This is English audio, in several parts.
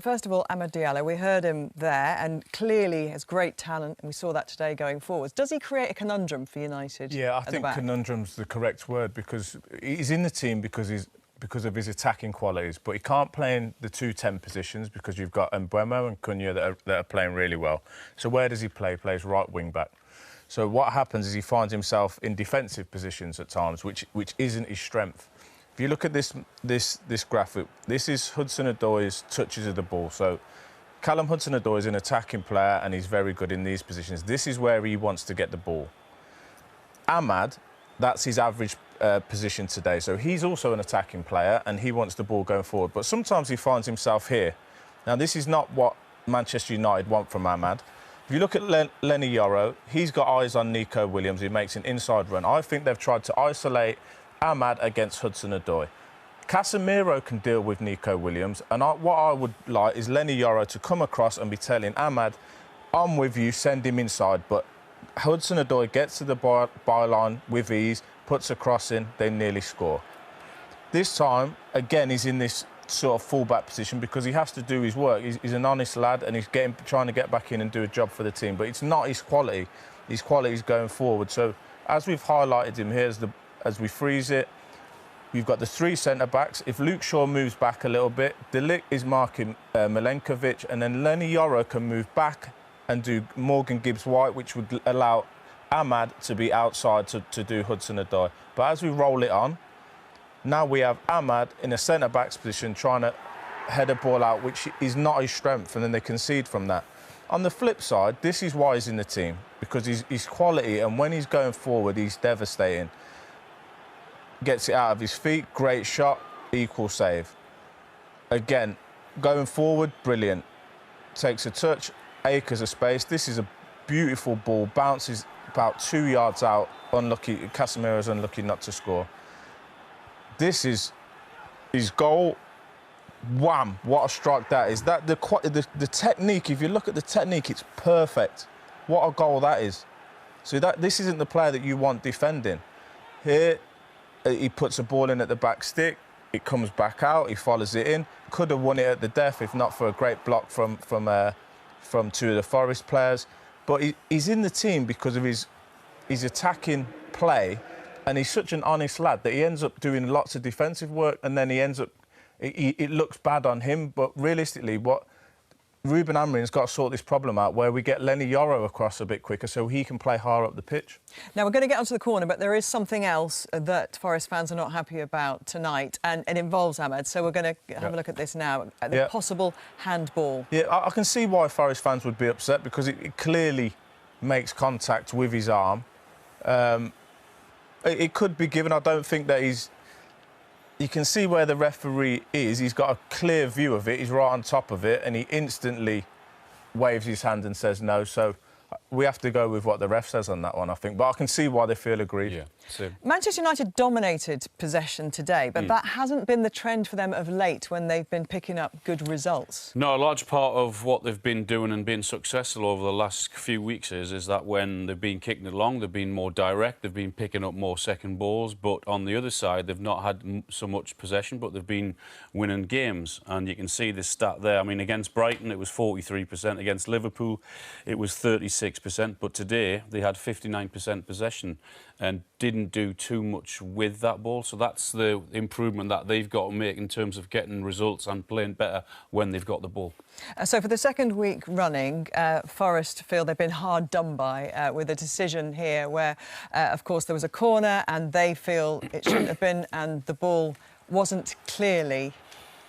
First of all, Amad Diallo, we heard him there and clearly has great talent, and we saw that today going forwards. Does he create a conundrum for United? Yeah, I think conundrum's the correct word, because he's in the team because of his attacking qualities, but he can't play in the 2-10 positions because you've got Mbeumo and Cunha that are playing really well. So where does he play? He plays right wing back. So what happens is he finds himself in defensive positions at times, which isn't his strength. If you look at this graphic, this is Hudson-Odoi's touches of the ball. So Callum Hudson-Odoi is an attacking player and he's very good in these positions. This is where he wants to get the ball. Amad, that's his average position today. So he's also an attacking player and he wants the ball going forward. But sometimes he finds himself here. Now, this is not what Manchester United want from Amad. If you look at Lenny Yoro, he's got eyes on Nico Williams, who makes an inside run. I think they've tried to isolate Amad against Hudson-Odoi. Casemiro can deal with Nico Williams, and what I would like is Lenny Yoro to come across and be telling Amad, I'm with you, send him inside. But Hudson-Odoi gets to the byline with ease, puts a cross in, they nearly score. This time, again, he's in this sort of full-back position because he has to do his work. He's an honest lad and he's trying to get back in and do a job for the team. But it's not his quality. His quality is going forward. So as we've highlighted him here, as we freeze it, you've got the 3 centre-backs. If Luke Shaw moves back a little bit, De Ligt is marking Milenkovic, and then Lenny Yoro can move back and do Morgan Gibbs-White, which would allow Amad to be outside to do Hudson-Odoi. But as we roll it on, now we have Amad in a centre-back's position trying to head a ball out, which is not his strength, and then they concede from that. On the flip side, this is why he's in the team, because he's quality, and when he's going forward, he's devastating. Gets it out of his feet, great shot, equal save. Again, going forward, brilliant. Takes a touch, acres of space. This is a beautiful ball, bounces about 2 yards out. Unlucky, Casemiro's unlucky not to score. This is his goal. Wham! What a strike that is. The technique, if you look at the technique, it's perfect. What a goal that is. So this isn't the player that you want defending. Here, he puts a ball in at the back stick, it comes back out, he follows it in. Could have won it at the death if not for a great block from 2 of the Forest players. But he's in the team because of his attacking play, and he's such an honest lad that he ends up doing lots of defensive work, and then he ends up... It looks bad on him, but realistically, what Ruben Amorim's got to sort this problem out where we get Lenny Yoro across a bit quicker so he can play higher up the pitch. Now, we're going to get onto the corner, but there is something else that Forest fans are not happy about tonight, and it involves Amad. So we're going to have a look at this now, at the possible handball. Yeah, I can see why Forest fans would be upset, because it clearly makes contact with his arm. It could be given. I don't think that he's... You can see where the referee is. He's got a clear view of it. He's right on top of it, and he instantly waves his hand and says no. So we have to go with what the ref says on that one, I think. But I can see why they feel aggrieved. Yeah. Manchester United dominated possession today, but that hasn't been the trend for them of late when they've been picking up good results. No, a large part of what they've been doing and being successful over the last few weeks is that when they've been kicking it along, they've been more direct, they've been picking up more second balls, but on the other side, they've not had so much possession, but they've been winning games. And you can see this stat there. I mean, against Brighton, it was 43%. Against Liverpool, it was 36%. But today, they had 59% possession and didn't do too much with that ball. So that's the improvement that they've got to make in terms of getting results and playing better when they've got the ball. So for the second week running, Forest feel they've been hard done by with a decision here where, of course, there was a corner and they feel it shouldn't have been, and the ball wasn't clearly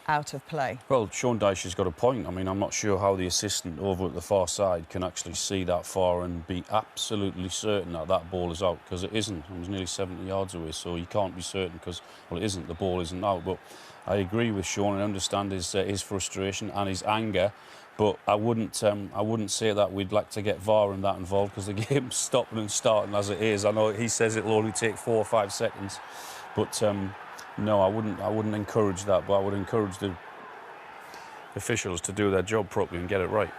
out of play. Well, Sean Dyche's got a point. I mean, I'm not sure how the assistant over at the far side can actually see that far and be absolutely certain that that ball is out, because it isn't. It was nearly 70 yards away, so you can't be certain because, well, it isn't. The ball isn't out. But I agree with Sean and understand his frustration and his anger. But I wouldn't say that we'd like to get VAR in that involved, because the game's stopping and starting as it is. I know he says it'll only take 4 or 5 seconds, but no, I wouldn't encourage that. But I would encourage the officials to do their job properly and get it right.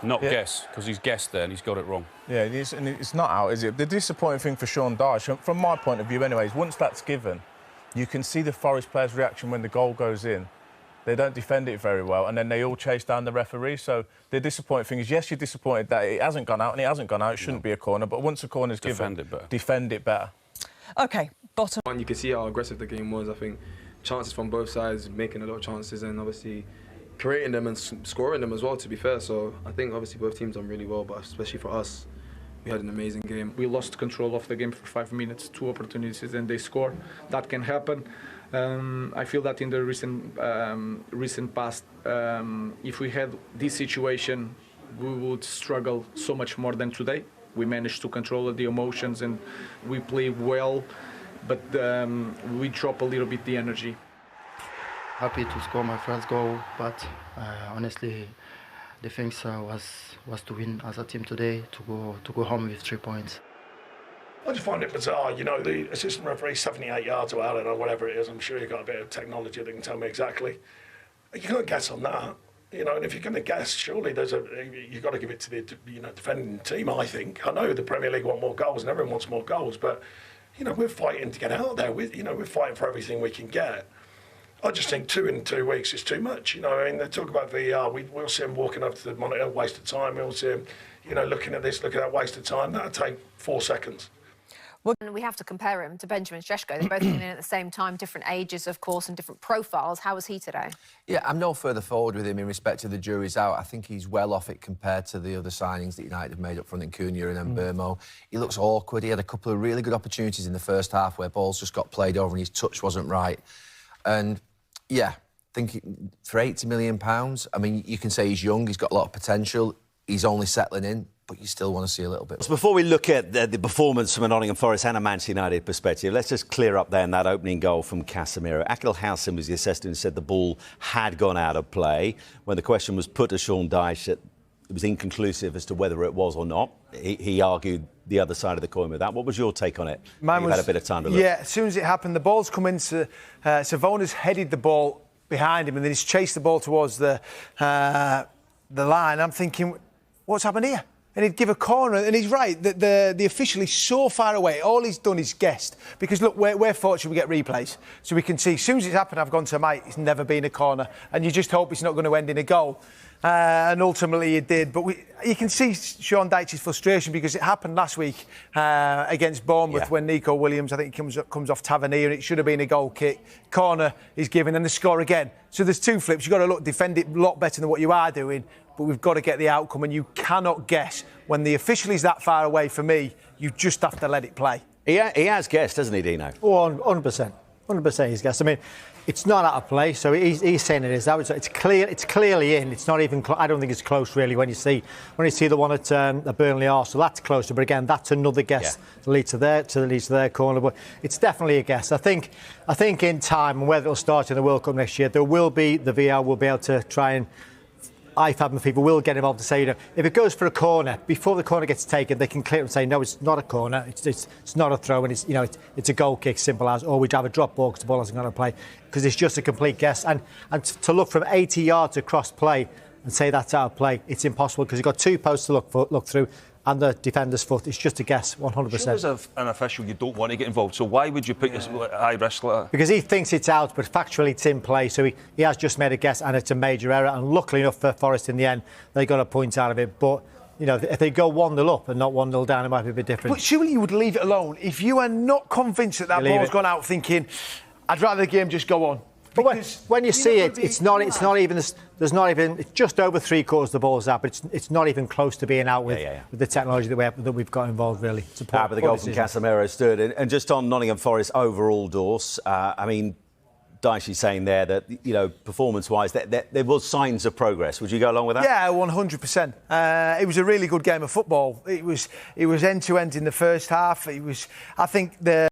Not guess, because he's guessed there and he's got it wrong. Yeah, it is, and it's not out, is it? The disappointing thing for Sean Dyche, from my point of view anyways, once that's given, you can see the Forest players' reaction when the goal goes in. They don't defend it very well, and then they all chase down the referee. So the disappointing thing is, yes, you're disappointed that it hasn't gone out, and it hasn't gone out. It shouldn't be a corner, but once a corner's given, defend it better. OK, bottom. You can see how aggressive the game was. I think chances from both sides, making a lot of chances, and obviously creating them and scoring them as well, to be fair. So I think obviously both teams done really well, but especially for us, we had an amazing game. We lost control of the game for 5 minutes, 2 opportunities, and they score. That can happen. I feel that in the recent past, if we had this situation, we would struggle so much more than today. We managed to control the emotions and we play well, but we drop a little bit the energy. Happy to score my first goal, but honestly, the thing was to win as a team today, to go home with 3 points. I just find it bizarre, you know, the assistant referee 78 yards away, I don't know, whatever it is, I'm sure you've got a bit of technology that can tell me exactly. You can't guess on that, you know, and if you're going to guess, surely you've got to give it to the defending team, I think. I know the Premier League want more goals and everyone wants more goals, but, you know, we're fighting to get out there, we're fighting for everything we can get. I just think 2 in 2 weeks is too much, you know, I mean, they talk about VAR, we'll see him walking up to the monitor, waste of time, we'll see him, you know, looking at this, looking at that, waste of time, that'll take 4 seconds. And we have to compare him to Benjamin Šeško. They both came in at the same time, different ages, of course, and different profiles. How was he today? Yeah, I'm no further forward with him in respect to the jury's out. I think he's well off it compared to the other signings that United have made up front in Cunha and Mbeumo. He looks awkward. He had a couple of really good opportunities in the first half where balls just got played over and his touch wasn't right. And, yeah, I think for £80 million, I mean, you can say he's young, he's got a lot of potential, he's only settling in, but you still want to see a little bit. So before we look at the performance from a Nottingham Forest and a Manchester United perspective, let's just clear up then that opening goal from Casemiro. Akil Housen was the assessor and said the ball had gone out of play. When the question was put to Sean Dyche, it was inconclusive as to whether it was or not. He argued the other side of the coin with that. What was your take on it? You've had a bit of time to look. Yeah, as soon as it happened, the ball's come into... Savona's headed the ball behind him and then he's chased the ball towards the line. I'm thinking, what's happened here? And he'd give a corner, and he's right, the official is so far away, all he's done is guessed. Because, look, we're fortunate we get replays, so we can see, as soon as it's happened, I've gone to Mike, it's never been a corner, and you just hope it's not going to end in a goal. And ultimately it did. But you can see Sean Dyche's frustration because it happened last week against Bournemouth when Nico Williams, I think, comes off Tavernier, and it should have been a goal kick. Corner is given, and the score again. So there's 2 flips. You've got to defend it a lot better than what you are doing, but we've got to get the outcome, and you cannot guess. When the official is that far away, for me, you just have to let it play. He has guessed, hasn't he, Dino? Oh, 100%. 100% he's guessed. I mean, it's not out of play, so he's saying it is. It's clear. It's clearly in. It's not even. I don't think it's close really. When you see the one at Burnley Arsenal, that's closer. But again, that's another guess to lead to their corner. But it's definitely a guess. I think in time, and whether it'll start in the World Cup next year, the VAR will be able to try and. IFAB and people will get involved to say, if it goes for a corner, before the corner gets taken, they can clear it and say, no, it's not a corner, it's not a throw, and it's a goal kick, simple as, or we'd have a drop ball because the ball hasn't gone to play, because it's just a complete guess. And to look from 80 yards across play and say that's out of play, it's impossible because you've got 2 posts to look through. And the defender's foot. It's just a guess, 100%. Sure, as an official, you don't want to get involved. So why would you put your high risk like that? Because he thinks it's out, but factually it's in play. So he has just made a guess, and it's a major error. And luckily enough for Forest in the end, they got a point out of it. But if they go 1-0 up and not 1-0 down, it might be a bit different. But surely you would leave it alone if you are not convinced that ball's gone out. Thinking, I'd rather the game just go on. But when you see it, it's not even. There's not even. It's just over 3/4 the ball's out, but it's not even close to being out with the technology that we've got involved. Really, but the goal from Casemiro stood. And just on Nottingham Forest overall, Dorse. I mean, Dyche saying there that performance-wise, there was signs of progress. Would you go along with that? Yeah, 100%. It was a really good game of football. It was end to end in the first half. I think the